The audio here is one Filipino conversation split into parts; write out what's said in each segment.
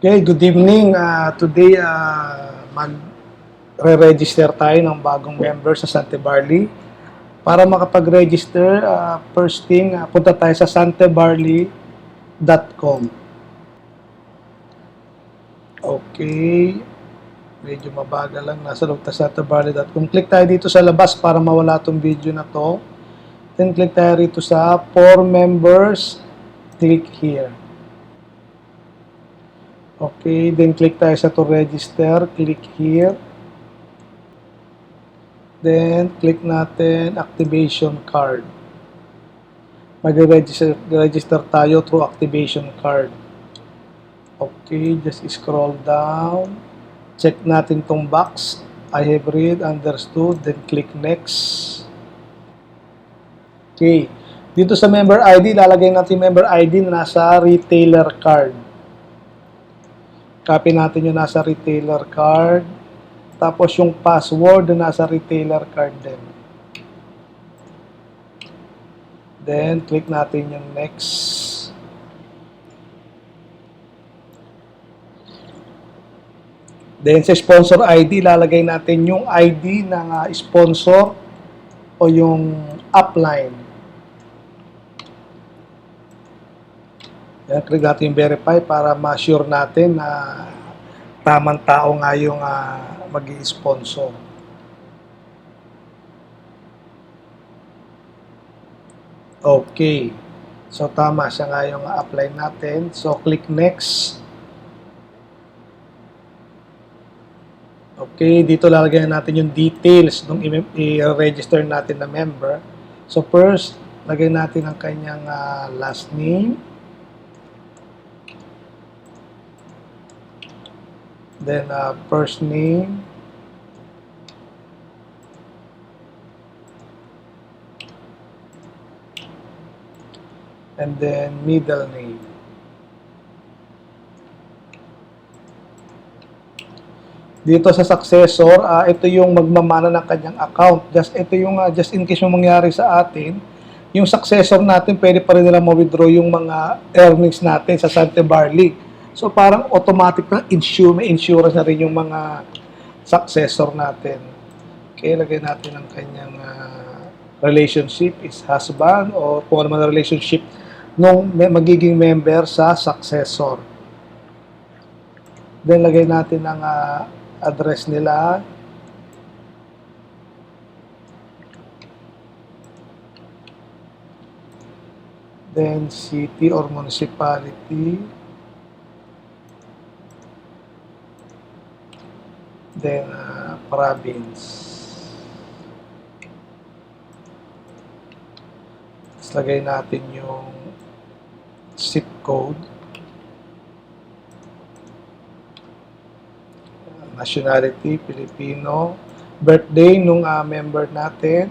Okay, good evening. Today, mag-re-register tayo ng bagong member sa Sante Barley. Para makapag-register, first thing, punta tayo sa santebarley.com. Okay, medyo mabagal lang. Nasa loob tayo sa santebarley.com. Click tayo dito sa labas para mawala itong video na to. Then click tayo rito sa For Members. Click here. Okay, then click tayo sa to register. Click here. Then, click natin activation card. Mag-register tayo through activation card. Okay, just scroll down. Check natin tong box. I have read, understood, then click next. Okay. Dito sa member ID, lalagay natin member ID na nasa retailer card. Copy natin yung nasa retailer card. Tapos yung password na nasa retailer card din. Then, click natin yung next. Then, sa sponsor ID, lalagay natin yung ID ng sponsor o yung upline. Yan, click natin yung verify para ma-sure natin na tamang tao nga yung mag-i-sponsor. Okay. So, tama siya nga yung upline natin. So, click next. Okay, dito lalagyan natin yung details nung i-register natin na member. So, first, lagay natin ang kanyang last name. Then, first name. And then, middle name. Dito sa successor, ito yung magmamana ng kanyang account. Ito yung just in case yung mangyari sa atin, yung successor natin, pwede pa rin nila ma-withdraw yung mga earnings natin sa Sante Barley. So parang automatic na may insurance na rin yung mga successor natin. Okay, lagay natin ang kanyang relationship is husband o kung ano man relationship nung magiging member sa successor. Then lagay natin ang address nila. Then city or municipality. Then province. Tapos lagay natin yung zip code. Nationality, Filipino. Birthday nung member natin.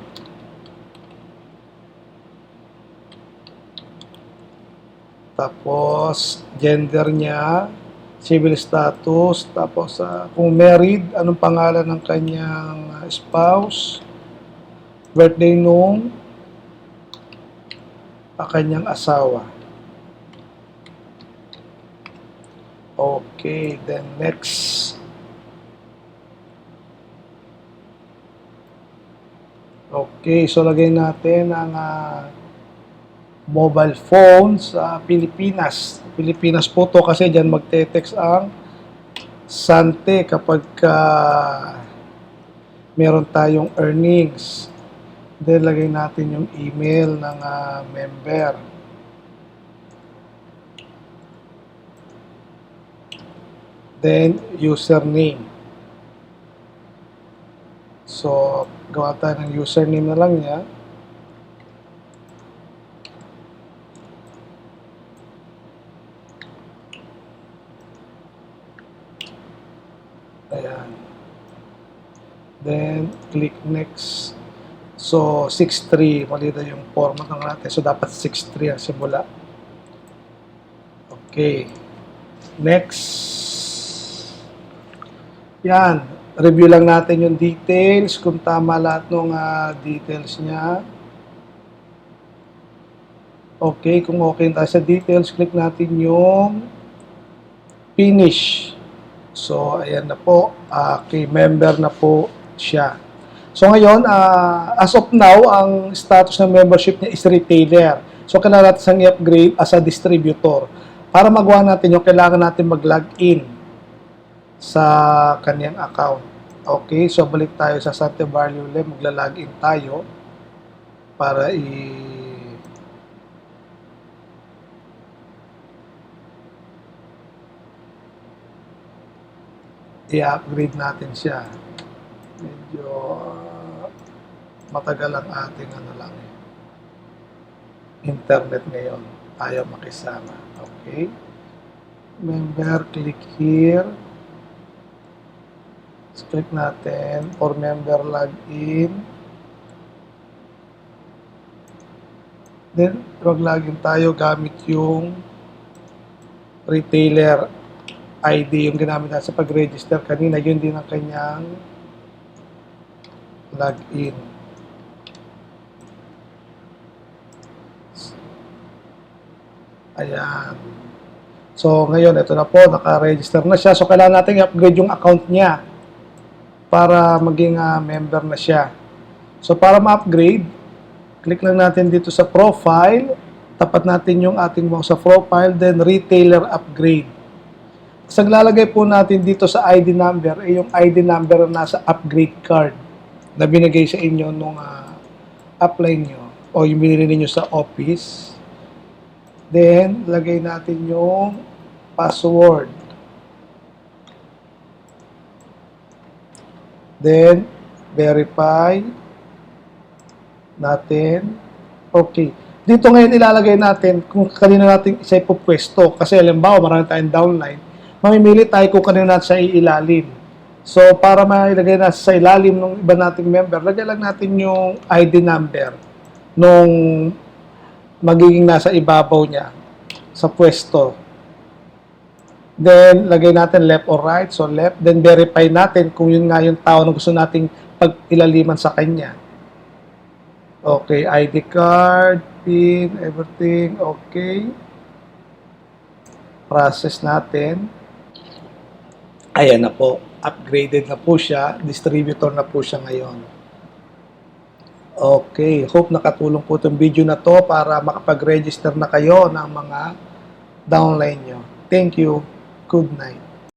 Tapos, gender niya, civil status, tapos kung married, anong pangalan ng kanyang spouse, birthday nung kanyang asawa. Okay, then next. Okay, so lagay natin ang mobile phone sa Pilipinas. Pilipinas po to kasi dyan magte-text ang Sante kapag meron tayong earnings. Then lagay natin yung email ng member. Then username. So, gawa tayo ng username na lang niya. Ayan. Then, click next. So, 6-3. Mali na yung format ng natin. So, dapat 6-3 ang simula. Okay. Next. Yan. Review lang natin yung details. Kung tama lahat ng details niya. Okay. Kung okay tayo sa details, click natin yung finish. So, ayan na po, kay member na po siya. So, ngayon, as of now, ang status ng membership niya is retailer. So, kailangan natin siyang i-upgrade as a distributor. Para magawa natin yung kailangan natin mag-login sa kanyang account. Okay, so balik tayo sa Sante Barrio Lem, magla-login tayo para i-upgrade natin siya. Medyo matagal ang ating internet ngayon. Ayaw makisama. Okay. Member, click here. Click natin for member login. Then, mag-login tayo gamit yung retailer ID, yung ginamit natin sa pag-register kanina. Yun din ang kanyang login. Ayan. So, ngayon, ito na po, naka-register na siya. So, kailangan natin i-upgrade yung account niya para maging member na siya. So, para ma-upgrade, click lang natin dito sa profile. Tapat natin yung ating mouse sa profile, then retailer upgrade. Kasi lalagay po natin dito sa ID number, yung ID number na nasa upgrade card na binigay sa inyo nung apply nyo o yung binili niyo sa office. Then, lagay natin yung password. Then, verify natin. Okay. Dito ngayon ilalagay natin kung kanino natin isa ipupwesto. Kasi halimbawa, marami tayong downline. Mamimili tayo kung kanino natin siya iilalim. So, para mailagay natin sa ilalim ng iba nating member, lagyan lang natin yung ID number nung magiging nasa ibabaw niya sa pwesto. Then, lagay natin left or right. So, left. Then, verify natin kung yun nga yung tao na gusto nating pag-ilaliman sa kanya. Okay. ID card, PIN, everything. Okay. Process natin. Ayan na po. Upgraded na po siya. Distributor na po siya ngayon. Okay. Hope nakatulong po itong video na to para makapag-register na kayo ng mga downline nyo. Thank you. Good night.